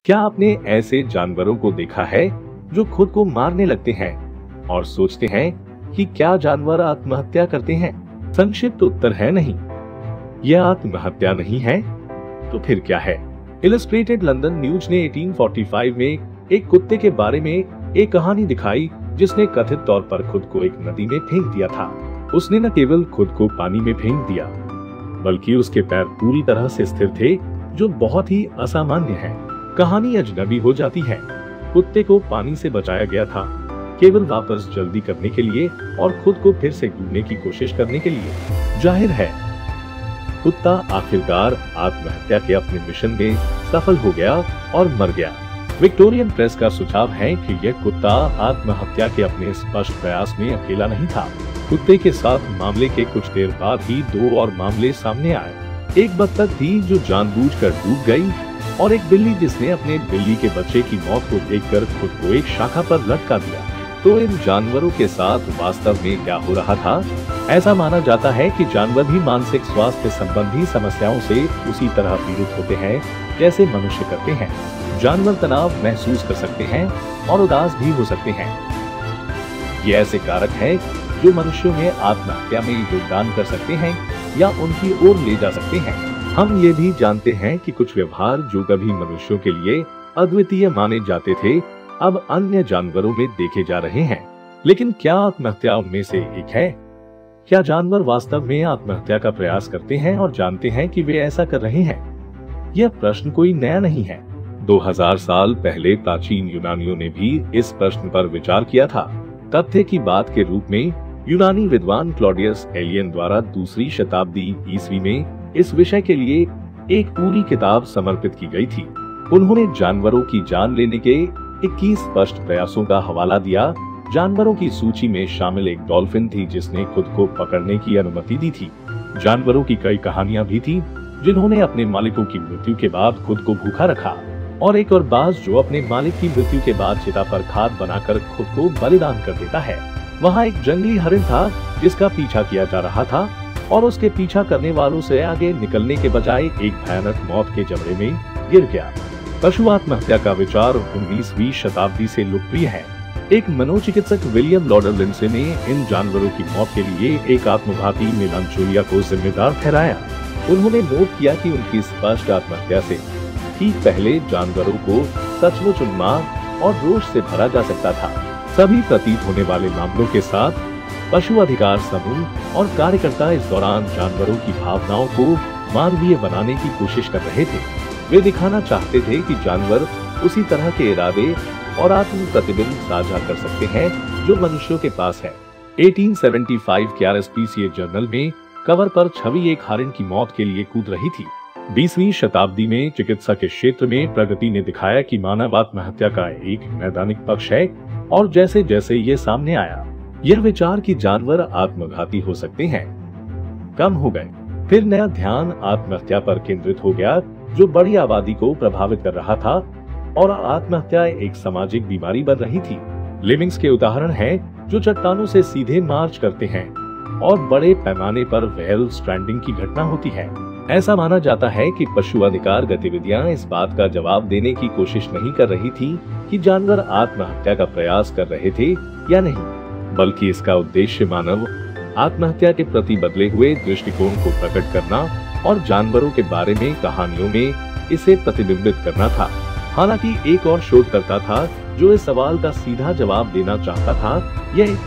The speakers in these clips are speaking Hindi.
क्या आपने ऐसे जानवरों को देखा है जो खुद को मारने लगते हैं और सोचते हैं कि क्या जानवर आत्महत्या करते हैं? संक्षिप्त उत्तर है नहीं। यह आत्महत्या नहीं है तो फिर क्या है? इलस्ट्रेटेड लंदन न्यूज ने 1845 में एक कुत्ते के बारे में एक कहानी दिखाई जिसने कथित तौर पर खुद को एक नदी में फेंक दिया था। उसने न केवल खुद को पानी में फेंक दिया बल्कि उसके पैर पूरी तरह से स्थिर थे, जो बहुत ही असामान्य है। कहानी अजनबी हो जाती है। कुत्ते को पानी से बचाया गया था केवल वापस जल्दी करने के लिए और खुद को फिर से डूबने की कोशिश करने के लिए। जाहिर है कुत्ता आखिरकार आत्महत्या के अपने मिशन में सफल हो गया और मर गया। विक्टोरियन प्रेस का सुझाव है कि यह कुत्ता आत्महत्या के अपने स्पष्ट प्रयास में अकेला नहीं था। कुत्ते के साथ मामले के कुछ देर बाद ही दो और मामले सामने आए। एक बत्तख थी जो जानबूझकर डूब गई और एक बिल्ली जिसने अपने बिल्ली के बच्चे की मौत को देखकर खुद को एक शाखा पर लटका दिया। तो इन जानवरों के साथ वास्तव में क्या हो रहा था? ऐसा माना जाता है कि जानवर भी मानसिक स्वास्थ्य संबंधी समस्याओं से उसी तरह पीड़ित होते हैं जैसे मनुष्य करते हैं। जानवर तनाव महसूस कर सकते हैं और उदास भी हो सकते हैं। ये ऐसे कारक हैं जो मनुष्यों में आत्महत्या में योगदान कर सकते हैं या उनकी ओर ले जा सकते हैं। हम ये भी जानते हैं कि कुछ व्यवहार जो कभी मनुष्यों के लिए अद्वितीय माने जाते थे अब अन्य जानवरों में देखे जा रहे हैं। लेकिन क्या आत्महत्या उनमें से एक है? क्या जानवर वास्तव में आत्महत्या का प्रयास करते हैं और जानते हैं कि वे ऐसा कर रहे हैं? यह प्रश्न कोई नया नहीं है। 2000 साल पहले प्राचीन यूनानियों ने भी इस प्रश्न पर विचार किया था। तथ्य की बात के रूप में यूनानी विद्वान क्लॉडियस एलियन द्वारा 2री शताब्दी ईस्वी में इस विषय के लिए एक पूरी किताब समर्पित की गई थी। उन्होंने जानवरों की जान लेने के 21 स्पष्ट प्रयासों का हवाला दिया। जानवरों की सूची में शामिल एक डॉल्फिन थी जिसने खुद को पकड़ने की अनुमति दी थी। जानवरों की कई कहानियां भी थी जिन्होंने अपने मालिकों की मृत्यु के बाद खुद को भूखा रखा, और एक और बाज जो अपने मालिक की मृत्यु के बाद चिता पर खाद बनाकर खुद को बलिदान कर देता है। वहाँ एक जंगली हरिण था जिसका पीछा किया जा रहा था और उसके पीछा करने वालों से आगे निकलने के बजाय एक भयानक मौत के जबड़े में गिर गया। पशु आत्महत्या का विचार 19वीं शताब्दी से लोकप्रिय है। एक मनोचिकित्सक विलियम लॉर्डर लिंडसे ने इन जानवरों की मौत के लिए एक आत्मघाती मेलांचोलिया को जिम्मेदार ठहराया। उन्होंने नोट किया कि उनकी स्पष्ट आत्महत्या से ठीक पहले जानवरों को सचमुच उन्माद और रोष से भरा जा सकता था। सभी प्रतीत होने वाले मामलों के साथ पशु अधिकार समूह और कार्यकर्ता इस दौरान जानवरों की भावनाओं को मानवीय बनाने की कोशिश कर रहे थे। वे दिखाना चाहते थे कि जानवर उसी तरह के इरादे और आत्म प्रतिबिंब साझा कर सकते हैं जो मनुष्यों के पास है। 1875 के RSPCA जर्नल में कवर पर छवि एक हरिण की मौत के लिए कूद रही थी। 20वीं शताब्दी में चिकित्सा के क्षेत्र में प्रगति ने दिखाया कि मानव आत्महत्या का एक नैदानिक पक्ष है, और जैसे जैसे ये सामने आया, यह विचार कि जानवर आत्मघाती हो सकते हैं कम हो गए। फिर नया ध्यान आत्महत्या पर केंद्रित हो गया जो बड़ी आबादी को प्रभावित कर रहा था, और आत्महत्या एक सामाजिक बीमारी बन रही थी। लिमिंग्स के उदाहरण हैं जो चट्टानों से सीधे मार्च करते हैं और बड़े पैमाने पर व्हेल स्ट्रैंडिंग की घटना होती है। ऐसा माना जाता है कि पशु अधिकार गतिविधियां इस बात का जवाब देने की कोशिश नहीं कर रही थी कि जानवर आत्महत्या का प्रयास कर रहे थे या नहीं, बल्कि इसका उद्देश्य मानव आत्महत्या के प्रति बदले हुए दृष्टिकोण को प्रकट करना और जानवरों के बारे में कहानियों में इसे प्रतिबिंबित करना था। हालांकि एक और शोधकर्ता था जो इस सवाल का सीधा जवाब देना चाहता था। यह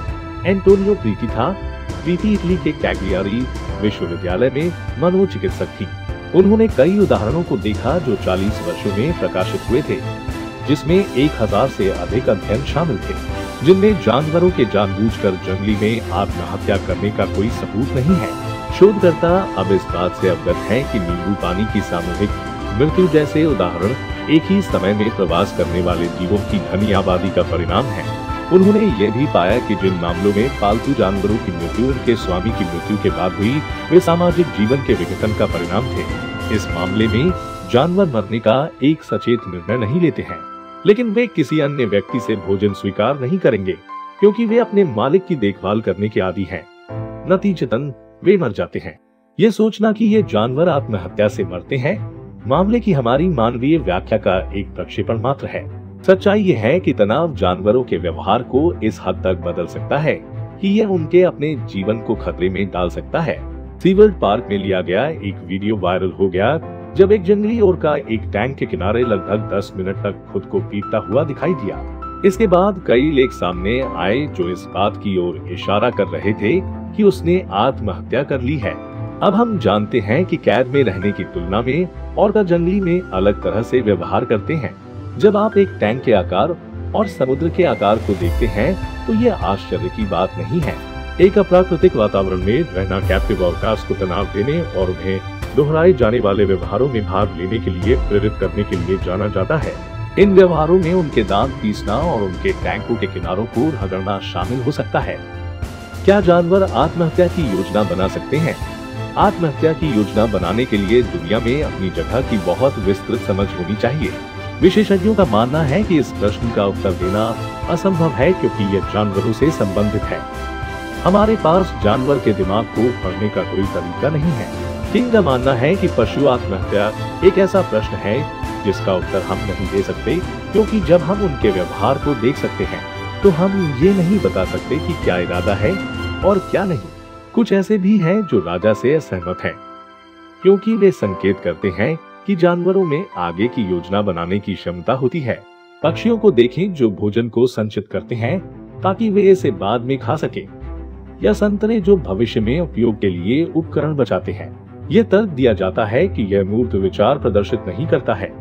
एंटोनियो प्रीति था। प्रीति इटली के कैग्लियारी विश्वविद्यालय में मनोचिकित्सक थी। उन्होंने कई उदाहरणों को देखा जो 40 वर्षों में प्रकाशित हुए थे, जिसमें 1000 से अधिक अध्ययन शामिल थे, जिनमें जानवरों के जानबूझकर जंगली में आत्महत्या करने का कोई सबूत नहीं है। शोधकर्ता अब इस बात से अवगत हैं कि नींबू पानी की सामूहिक मृत्यु जैसे उदाहरण एक ही समय में प्रवास करने वाले जीवों की घनी आबादी का परिणाम है। उन्होंने ये भी पाया कि जिन मामलों में पालतू जानवरों की मृत्यु उनके स्वामी की मृत्यु के बाद हुई, वे सामाजिक जीवन के विघटन का परिणाम थे। इस मामले में जानवर मरने का एक सचेत निर्णय नहीं लेते हैं, लेकिन वे किसी अन्य व्यक्ति से भोजन स्वीकार नहीं करेंगे क्योंकि वे अपने मालिक की देखभाल करने के आदी हैं। नतीजतन वे मर जाते हैं। ये सोचना कि ये जानवर आत्महत्या से मरते हैं मामले की हमारी मानवीय व्याख्या का एक प्रक्षेपण मात्र है। सच्चाई ये है कि तनाव जानवरों के व्यवहार को इस हद तक बदल सकता है कि यह उनके अपने जीवन को खतरे में डाल सकता है। सीवर्ड पार्क में लिया गया एक वीडियो वायरल हो गया जब एक जंगली ओरका एक टैंक के किनारे लगभग 10 मिनट तक खुद को पीटता हुआ दिखाई दिया। इसके बाद कई लेख सामने आए जो इस बात की ओर इशारा कर रहे थे कि उसने आत्महत्या कर ली है। अब हम जानते हैं कि कैद में रहने की तुलना में ओरका जंगली में अलग तरह से व्यवहार करते हैं। जब आप एक टैंक के आकार और समुद्र के आकार को देखते हैं तो ये आश्चर्य की बात नहीं है। एक अप्राकृतिक वातावरण में रहना कैप्टिव ओरकास को तनाव देने और उन्हें दोहराए जाने वाले व्यवहारों में भाग लेने के लिए प्रेरित करने के लिए जाना जाता है। इन व्यवहारों में उनके दांत पीसना और उनके टैंकों के किनारों को रगड़ना शामिल हो सकता है। क्या जानवर आत्महत्या की योजना बना सकते हैं? आत्महत्या की योजना बनाने के लिए दुनिया में अपनी जगह की बहुत विस्तृत समझ होनी चाहिए। विशेषज्ञों का मानना है कि इस प्रश्न का उत्तर देना असंभव है क्योंकि यह जानवरों से संबंधित है। हमारे पास जानवर के दिमाग को पढ़ने का कोई तरीका नहीं है। किंग का मानना है कि पशु आत्महत्या एक ऐसा प्रश्न है जिसका उत्तर हम नहीं दे सकते क्योंकि जब हम उनके व्यवहार को देख सकते हैं तो हम ये नहीं बता सकते कि क्या इरादा है और क्या नहीं। कुछ ऐसे भी हैं जो राजा से असहमत हैं क्योंकि वे संकेत करते हैं कि जानवरों में आगे की योजना बनाने की क्षमता होती है। पक्षियों को देखें जो भोजन को संचित करते हैं ताकि वे इसे बाद में खा सके, या संतरे जो भविष्य में उपयोग के लिए उपकरण बचाते हैं। यह तर्क दिया जाता है कि यह मूर्त विचार प्रदर्शित नहीं करता है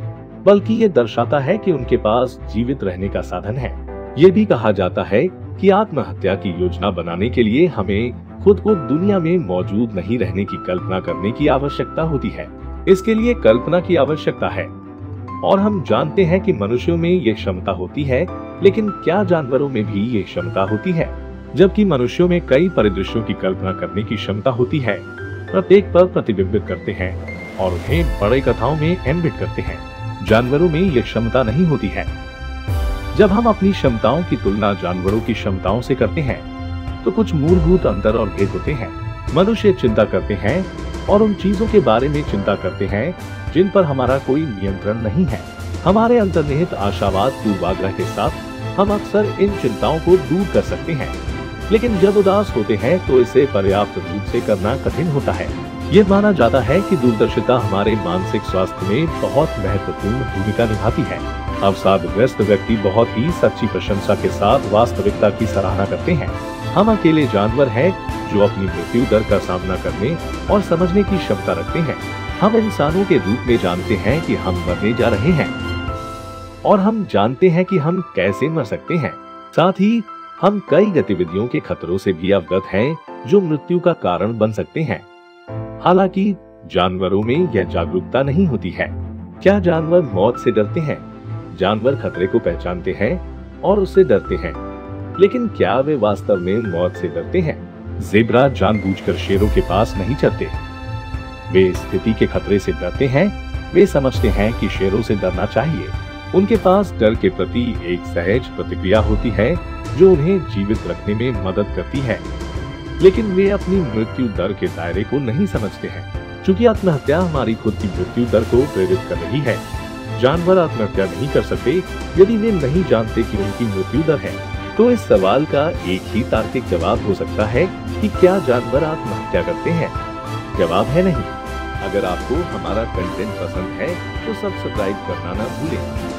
बल्कि ये दर्शाता है कि उनके पास जीवित रहने का साधन है। ये भी कहा जाता है कि आत्महत्या की योजना बनाने के लिए हमें खुद को दुनिया में मौजूद नहीं रहने की कल्पना करने की आवश्यकता होती है। इसके लिए कल्पना की आवश्यकता है और हम जानते हैं कि मनुष्यों में ये क्षमता होती है, लेकिन क्या जानवरों में भी ये क्षमता होती है? जबकि मनुष्यों में कई परिदृश्यों की कल्पना करने की क्षमता होती है, प्रत्येक पर प्रतिबिंबित करते हैं और उन्हें बड़े कथाओं में एम्बेड करते हैं। जानवरों में यह क्षमता नहीं होती है। जब हम अपनी क्षमताओं की तुलना जानवरों की क्षमताओं से करते हैं तो कुछ मूलभूत अंतर और भेद होते हैं। मनुष्य चिंता करते हैं और उन चीजों के बारे में चिंता करते हैं जिन पर हमारा कोई नियंत्रण नहीं है। हमारे अंतर्निहित आशावाद पूर्वाग्रह के साथ हम अक्सर इन चिंताओं को दूर कर सकते हैं, लेकिन जब उदास होते हैं तो इसे पर्याप्त रूप से करना कठिन होता है। यह माना जाता है कि दूरदर्शिता हमारे मानसिक स्वास्थ्य में बहुत महत्वपूर्ण भूमिका निभाती है। अवसादग्रस्त व्यक्ति बहुत ही सच्ची प्रशंसा के साथ वास्तविकता की सराहना करते हैं। हम अकेले जानवर हैं जो अपनी मृत्यु दर का सामना करने और समझने की क्षमता रखते हैं। हम इंसानों के रूप में जानते हैं कि हम मरने जा रहे हैं और हम जानते हैं कि हम कैसे मर सकते हैं। साथ ही हम कई गतिविधियों के खतरों से भी अवगत हैं जो मृत्यु का कारण बन सकते हैं। हालांकि जानवरों में यह जागरूकता नहीं होती है। क्या जानवर मौत से डरते हैं? जानवर खतरे को पहचानते हैं और उससे डरते हैं, लेकिन क्या वे वास्तव में मौत से डरते हैं? ज़ेब्रा जानबूझकर शेरों के पास नहीं चलते। वे स्थिति के खतरे से डरते हैं। वे समझते हैं कि शेरों से डरना चाहिए। उनके पास डर के प्रति एक सहज प्रतिक्रिया होती है जो उन्हें जीवित रखने में मदद करती है, लेकिन वे अपनी मृत्यु दर के दायरे को नहीं समझते हैं। चूंकि आत्महत्या हमारी खुद की मृत्यु दर को प्रेरित कर रही है, जानवर आत्महत्या नहीं कर सकते यदि वे नहीं जानते कि उनकी मृत्यु दर है। तो इस सवाल का एक ही तार्किक जवाब हो सकता है कि क्या जानवर आत्महत्या करते हैं? जवाब है नहीं। अगर आपको हमारा कंटेंट पसंद है तो सब्सक्राइब करना न भूलें।